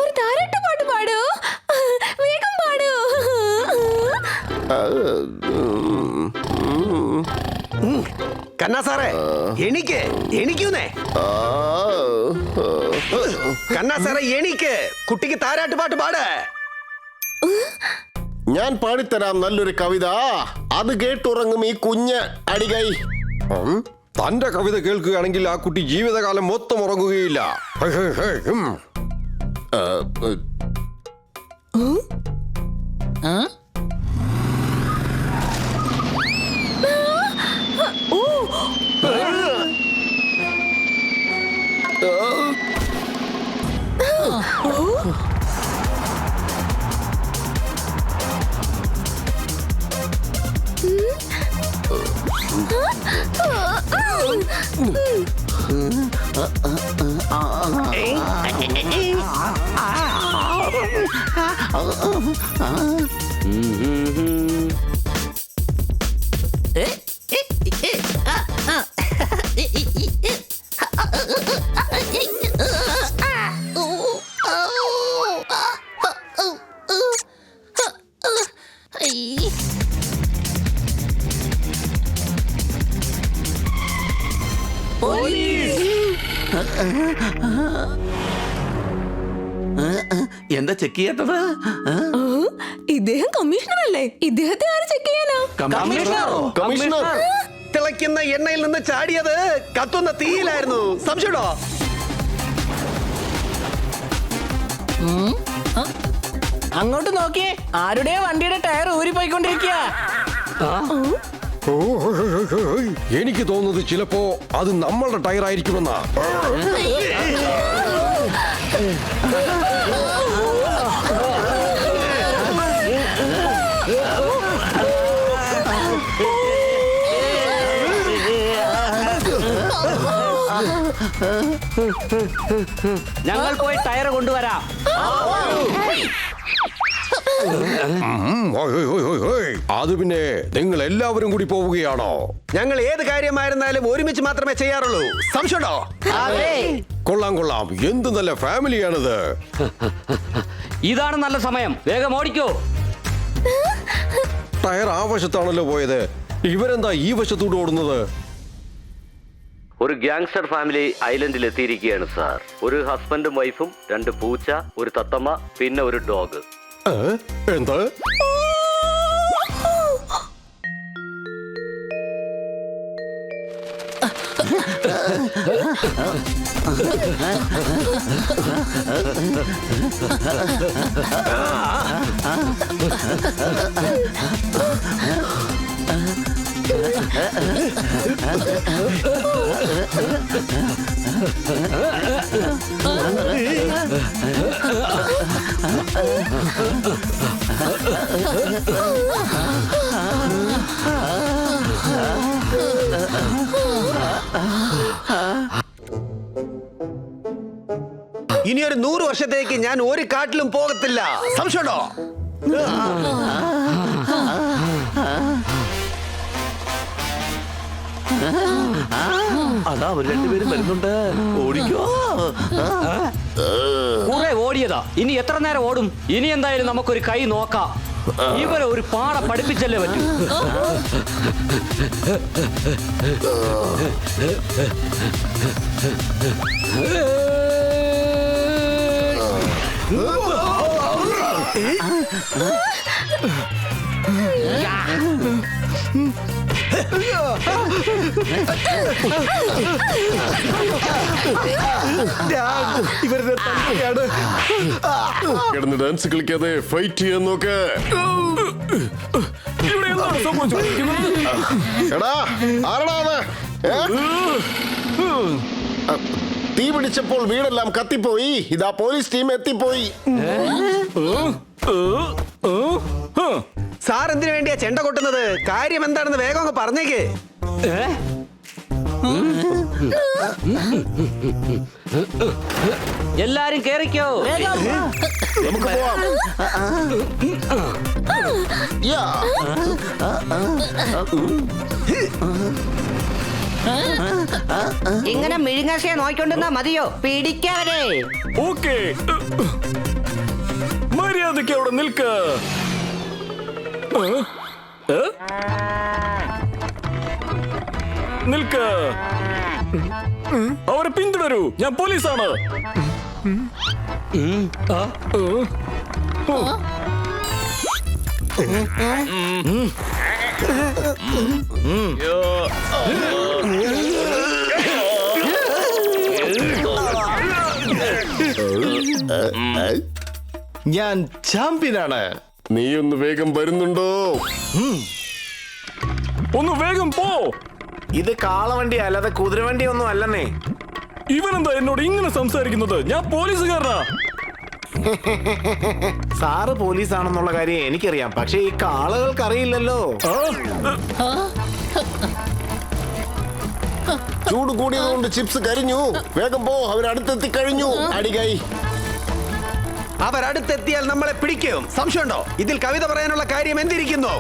S2: ഒരു താരാട്ട് പാട്ട് പാടൂ. വേഗം പാടൂ.
S13: കണ്ണാ സാറേ, എനിക്കൂന്നേ. കണ്ണാ സാറേ, എനിക്ക് കുട്ടിക്ക് താരാട്ട് പാട്ട് പാട്.
S5: ഞാൻ പാടിത്തരാം നല്ലൊരു കവിത. അത് കേട്ടുറങ്ങും ഈ കുഞ്ഞ്. അടികൈ.
S9: തന്റെ കവിത കേൾക്കുകയാണെങ്കിൽ ആ കുട്ടി ജീവിതകാലം മൊത്തം ഉറങ്ങുകയില്ല.
S1: എന്താ ചെക്ക് ചെയ്യാത്തത്?
S2: ഇദ്ദേഹം കമ്മീഷണർ അല്ലേ? ഇദ്ദേഹത്തെ ആര് ചെക്ക് ചെയ്യാനാ?
S8: കമ്മീഷണർ
S13: തിളയ്ക്കുന്ന എണ്ണയിൽ നിന്ന് ചാടിയത് കത്തുന്ന തീയിലായിരുന്നു. സംശയമുണ്ടോ?
S6: അങ്ങോട്ട് നോക്കിയേ, ആരുടെയോ വണ്ടിയുടെ ടയർ ഊരിപ്പോയിക്കൊണ്ടിരിക്കുക.
S9: എനിക്ക് തോന്നുന്നത് ചിലപ്പോ അത് നമ്മളുടെ ടയർ ആയിരിക്കുമെന്നാ.
S10: ഞങ്ങൾ പോയി ടയർ കൊണ്ടുവരാം.
S9: അത് പിന്നെ നിങ്ങൾ എല്ലാവരും കൂടി പോവുകയാണോ?
S13: ഞങ്ങൾ ഏത് കാര്യമായിരുന്നാലും ഒരുമിച്ച് മാത്രമേ ചെയ്യാറുള്ളൂ. സംശയമുണ്ടോ?
S9: കൊള്ളാം കൊള്ളാം, എന്ത് നല്ല ഫാമിലിയാണിത്.
S10: ഇതാണ് നല്ല സമയം, വേഗം ഓടിക്കോ.
S9: ടയർ ആ വശത്താണല്ലോ പോയത്, ഇവരെന്താ ഈ വശത്തൂടെ ഓടുന്നത്?
S10: ഒരു ഗ്യാങ്സ്റ്റർ ഫാമിലി ഐലൻഡിൽ എത്തിയിരിക്കുകയാണ് സാർ. ഒരു ഹസ്ബൻഡും വൈഫും, 2 പൂച്ച, ഒരു തത്തമ്മ, പിന്നെ ഒരു ഡോഗ്.
S9: എന്താ?
S13: ഇനിയൊരു 100 വർഷത്തേക്ക് ഞാൻ ഒരു കാട്ടിലും പോകത്തില്ല. സംശയമുണ്ടോ?
S1: അതാ അവർ രണ്ടുപേരും വരുന്നുണ്ട്. ഓടിക്കോ.
S10: കുറെ ഓടിയതാ, ഇനി എത്ര നേരം ഓടും? ഇനി എന്തായാലും നമുക്കൊരു കൈ നോക്കാം. ഇവരെ ഒരു പാട പഠിപ്പിച്ചല്ലേ പറ്റൂ.
S8: ഇവരുടെ തന്നെയാണ്.
S5: കിടന്ന് ഡാൻസ് കളിക്കാതെ ഫൈറ്റ് ചെയ്യാൻ നോക്ക്. എടാ, ആരടാ അത്? തീ പിടിച്ചപ്പോൾ വീടെല്ലാം കത്തിപ്പോയി. ഇതാ പോലീസ് ടീം എത്തിപ്പോയി.
S13: സാർ എന്തിനു വേണ്ടിയാ ചെണ്ട കൊട്ടുന്നത്? കാര്യം എന്താണെന്ന് വേഗം അങ്ങ് പറഞ്ഞേക്ക്.
S10: എല്ലാരും കേറിക്കോ.
S5: നമുക്ക് പോവാം. യാ.
S11: ഇങ്ങനെ മിഴുങ്ങാശയെ നോക്കിക്കൊണ്ടിരുന്നാ മതിയോ? പിടിക്കാവരെ.
S7: ഓക്കേ, മര്യാദയ്ക്ക് അവിടെ നിൽക്ക. നിൽക്ക. അവരെ പിന്തുടരൂ, ഞാൻ പോലീസാണ്.
S8: ഞാൻ ചാമ്പ്യനാണ്.
S5: നീ ഒന്ന് വേഗം വരുന്നുണ്ടോ?
S7: ഒന്ന് വേഗം പോ.
S3: ഇത് കാളവണ്ടി അല്ലാതെ കുതിരവണ്ടി ഒന്നും അല്ലെന്നേ.
S7: ഇവനെന്താ എന്നോട് ഇങ്ങനെ സംസാരിക്കുന്നത്? ഞാൻ പോലീസുകാരനാ.
S3: സാറ് പോലീസാണെന്നുള്ള കാര്യം എനിക്കറിയാം, പക്ഷെ ഈ കാളകൾക്ക് അറിയില്ലല്ലോ.
S5: ചൂട് കൂടിയതുകൊണ്ട് ചിപ്സ് കരിഞ്ഞു. വേഗം പോ, അവരടുത്തെത്തി കഴിഞ്ഞു. അടികൈ.
S13: അവരടുത്തെത്തിയാൽ നമ്മളെ പിടിക്കും. സംശയമുണ്ടോ? ഇതിൽ കവിത പറയാനുള്ള കാര്യം എന്തിരിക്കുന്നു?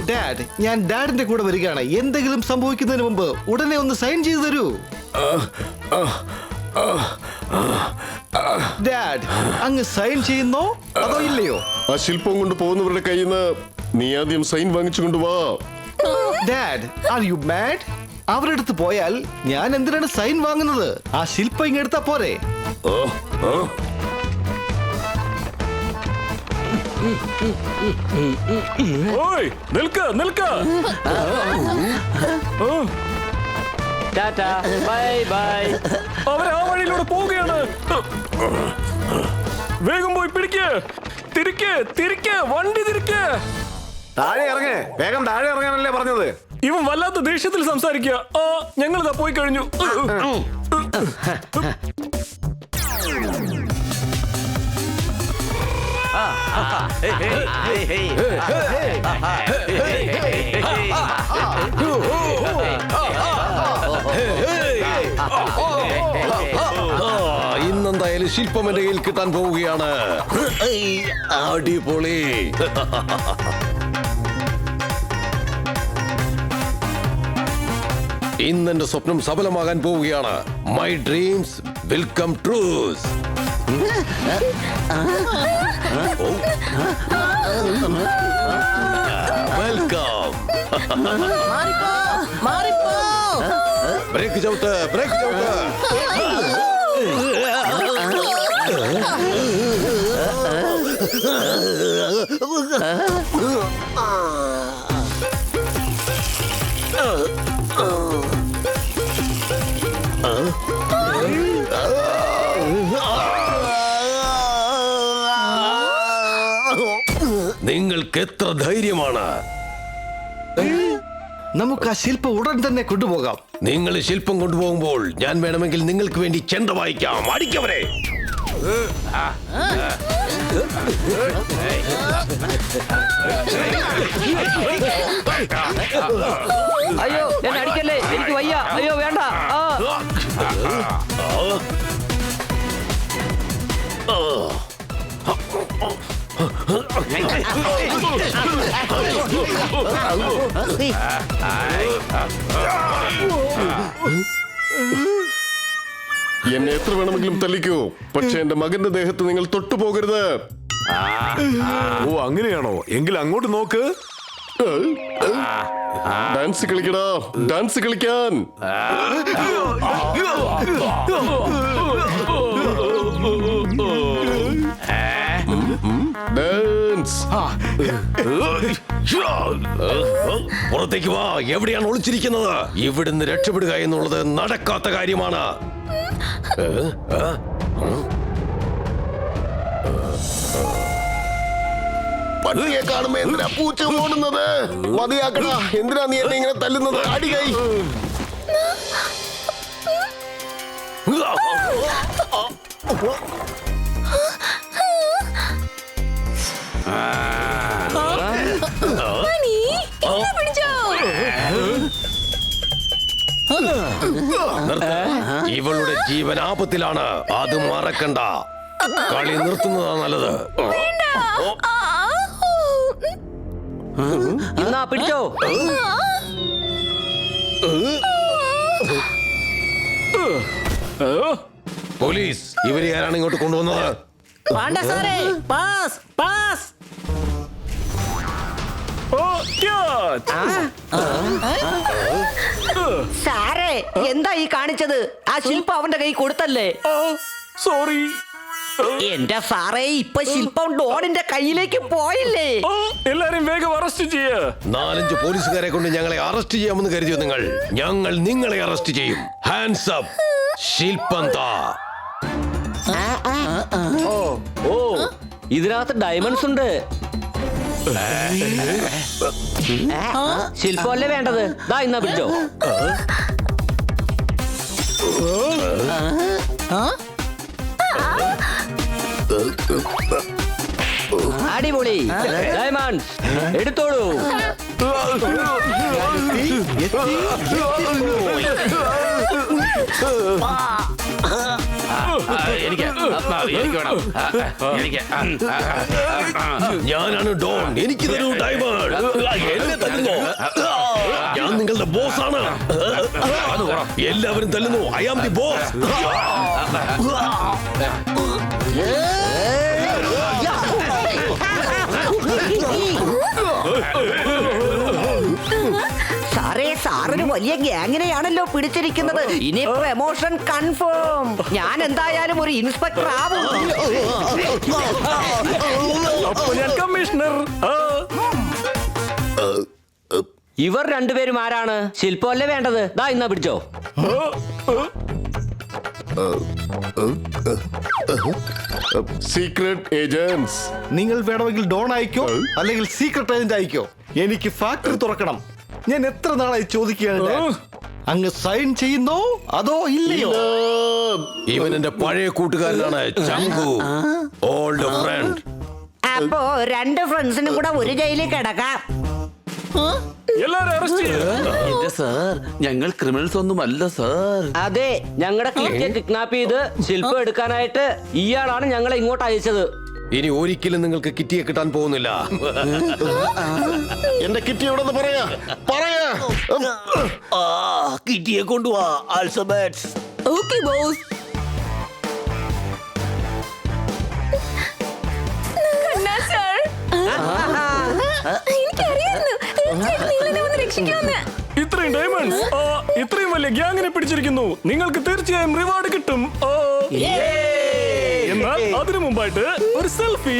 S8: ഡാഡ്, ഞാൻ ഡാഡിന്റെ കൂടെ വരികയാണ്. എന്തെങ്കിലും സംഭവിക്കുന്നതിന് മുമ്പ് ഉടനെ ഒന്ന് സൈൻ ചെയ്തു തരൂ. ഡാഡ്, അങ്ങ് സൈൻ ചെയ്യുന്നോ അതോ ഇല്ലയോ?
S5: ആ ശില്പം കൊണ്ട് പോകുന്നവരുടെ കയ്യിൽ നിന്ന് നീ ആദ്യം സൈൻ വാങ്ങിച്ചു കൊണ്ടുവാ.
S8: Dad, are you mad? അവരുടെ അടുത്ത് പോയാൽ ഞാൻ എന്തിനാണ് സൈൻ വാങ്ങുന്നത്? ആ ശില്പം ഇങ്ങ് എടുത്താ പോരെ?
S7: ഓയ്, നിൽക്ക നിൽക്ക.
S6: Bye bye.
S7: അവരെ ആ വഴിയിലൂടെ പോവുകയാണ്. വേഗം പോയി പിടിക്ക്. തിരിക്ക് തിരിക്ക്, വണ്ടി തിരിക്ക്.
S3: താഴെ ഇറങ്ങേ, വേഗം താഴെ ഇറങ്ങാനല്ലേ പറഞ്ഞത്?
S7: ഇവൻ വല്ലാത്ത ദേഷ്യത്തിൽ സംസാരിക്കുക. ആ, ഞങ്ങളിതാ പോയി കഴിഞ്ഞു.
S9: ഇന്നെന്തായാലും ശില്പം എന്റെ കയ്യിൽ കിട്ടാൻ പോവുകയാണ്. അടിപൊളി. ഇന്നെന്റെ സ്വപ്നം സഫലമാകാൻ പോവുകയാണ്. My dreams will come trues. Welcome. Brake ചവിട്ട്, ബ്രേക്ക് ചവിട്ട്. നിങ്ങൾക്ക് എത്ര ധൈര്യമാണ്?
S8: നമുക്ക് ആ ശില്പം ഉടൻ തന്നെ കൊണ്ടുപോകാം.
S9: നിങ്ങൾ ശില്പം കൊണ്ടുപോകുമ്പോൾ ഞാൻ വേണമെങ്കിൽ നിങ്ങൾക്ക് വേണ്ടി ചെണ്ട വായിക്കാം. അടിക്കവരെ.
S6: അയ്യോ, എന്നെ അടിക്കല്ലേ, എനിക്ക് വയ്യ. അയ്യോ വേണ്ട.
S5: എന്നെ എത്ര വേണമെങ്കിലും തല്ലിക്കൂ, പക്ഷെ എന്റെ മകന്റെ ദേഹത്ത് നിങ്ങൾ തൊട്ടുപോകരുത്.
S3: ഓ, അങ്ങനെയാണോ? എങ്കിൽ അങ്ങോട്ട് നോക്ക്.
S5: ഡാൻസ് കളിക്കടാ, ഡാൻസ് കളിക്കാൻ. ഡാൻസ്.
S9: പുറത്തേക്ക് വാ. എവിടെയാണ് ഒളിച്ചിരിക്കുന്നത്? ഇവിടുന്ന് രക്ഷപ്പെടുക എന്നുള്ളത് നടക്കാത്ത കാര്യമാണ്.
S5: പട്ടിയെ കാണുമ്പോ എന്തിനാ പൂച്ച ഓടുന്നത്? മതിയാക്കടാ. എന്തിനാ നീ എന്നെ ഇങ്ങനെ തല്ലുന്നത്? അടികൈ.
S9: ഇവളുടെ ജീവൻ ആപത്തിലാണ്. അത് മറക്കണ്ട. കളി നിർത്തുന്നതാ നല്ലത്.
S6: എന്നാ പിടിച്ചോ.
S9: പോലീസ്, ഇവരെ ആരാണ് ഇങ്ങോട്ട് കൊണ്ടുവന്നത്?
S6: വേണ്ട സാറേ, പാസ് പാസ്.
S11: സാറേ, എന്താ ഈ കാണിച്ചത്? ആ ശില്പം അവന്റെ കൈ കൊടുത്തല്ലേ?
S7: സോറി.
S11: എന്റെ സാറേ, ഇപ്പൊ ശില്പം ഡോണിന്റെ കയ്യിലേക്ക് പോയില്ലേ?
S7: എല്ലാരും വേഗം അറസ്റ്റ് ചെയ്യ.
S9: 4-5 പോലീസുകാരെ കൊണ്ട് ഞങ്ങളെ അറസ്റ്റ് ചെയ്യാമെന്ന് കരുതിയോ നിങ്ങൾ? ഞങ്ങൾ നിങ്ങളെ അറസ്റ്റ് ചെയ്യും. Hands up. ശില്പം താ.
S6: ഓ, ഇതിനകത്ത് ഡയമണ്ട്സ് ഉണ്ട്. ശില്പമല്ലേ വേണ്ടത്? ദാ ഇന്നാ പിടിച്ചോ. അടിപൊളി. ഡയമണ്ട്സ് എടുത്തോളൂ.
S9: ഞാനാണ് ഡോൺ. എനിക്ക് തരൂ ഡയമണ്ട്. എന്നെ തല്ലുന്നോ? ഞാൻ നിങ്ങളുടെ ബോസ് ആണ്. എല്ലാവരും തല്ലുന്നു. I am the boss.
S11: സാറേ, സാറിന് വലിയ ഗ്യാങ്ങിനെയാണല്ലോ പിടിച്ചിരിക്കുന്നത്. ഇനി പ്രമോഷൻ കൺഫേം. ഞാൻ എന്തായാലും ഒരു ഇൻസ്പെക്ടർ ആവും.
S7: അപ്പൊ ഞാൻ കമ്മീഷണർ.
S6: ഇവർ രണ്ടുപേരും ആരാണ്? ശില്പമല്ലേ വേണ്ടത്? ദാ ഇന്നാ പിടിച്ചോ.
S5: Secret agents.
S8: നിങ്ങൾ വേണമെങ്കിൽ ഡോൺ അയക്കോ അല്ലെങ്കിൽ സീക്രട്ട് ഏജന്റ് അയക്കോ. എനിക്ക് ഫാക്ടറി തുറക്കണം. ഞാൻ എത്ര നാളായി ചോദിക്കുകയാണ് Dad. അങ്ങ് സൈൻ ചെയ്യുന്നോ അതോ ഇല്ലയോ?
S9: ഇവൻ എന്റെ പഴയ കൂട്ടുകാരനാണ്, ചങ്കു. Old front.
S11: അപ്പോ രണ്ട് ഫ്രണ്ട്സിനും കൂടെ ഒരു ജയിലിൽ കിടക്കാം.
S7: എല്ലാരും അറസ്റ്റ് ചെയ്ത്.
S1: എന്റെ സാർ, ഞങ്ങൾ ക്രിമിനൽസ് ഒന്നുമല്ല സാർ.
S6: അതെ, ഞങ്ങളുടെ കിറ്റിയെ കിഡ്നാപ്പ് ചെയ്ത് ശില്പം എടുക്കാനായിട്ട് ഇയാളാണ് ഞങ്ങളെ ഇങ്ങോട്ട് അയച്ചത്.
S9: ഇനി ഒരിക്കലും നിങ്ങൾക്ക് കിറ്റിയെ കിട്ടാൻ പോകുന്നില്ല.
S5: എന്റെ കിറ്റി എവിടെ പറയാ.
S8: കിറ്റിയെ കൊണ്ടുവാ ആൽസബറ്റ്സ്.
S2: Okay boss. കണ്ണാ സർ, എനിക്കറിയായിരുന്നു തീർച്ചയായിട്ടും നിങ്ങൾ എന്നെ വന്ന് രക്ഷിക്കുമെന്ന്.
S7: ഇത്രയും ഡയമണ്ട്സ്, ഇത്രയും വലിയ ഗ്യാങ്ങിനെ പിടിച്ചിരിക്കുന്നു. നിങ്ങൾക്ക് തീർച്ചയായും റിവാർഡ് കിട്ടും. എന്നാൽ അതിനു മുമ്പായിട്ട് ഒരു സെൽഫി.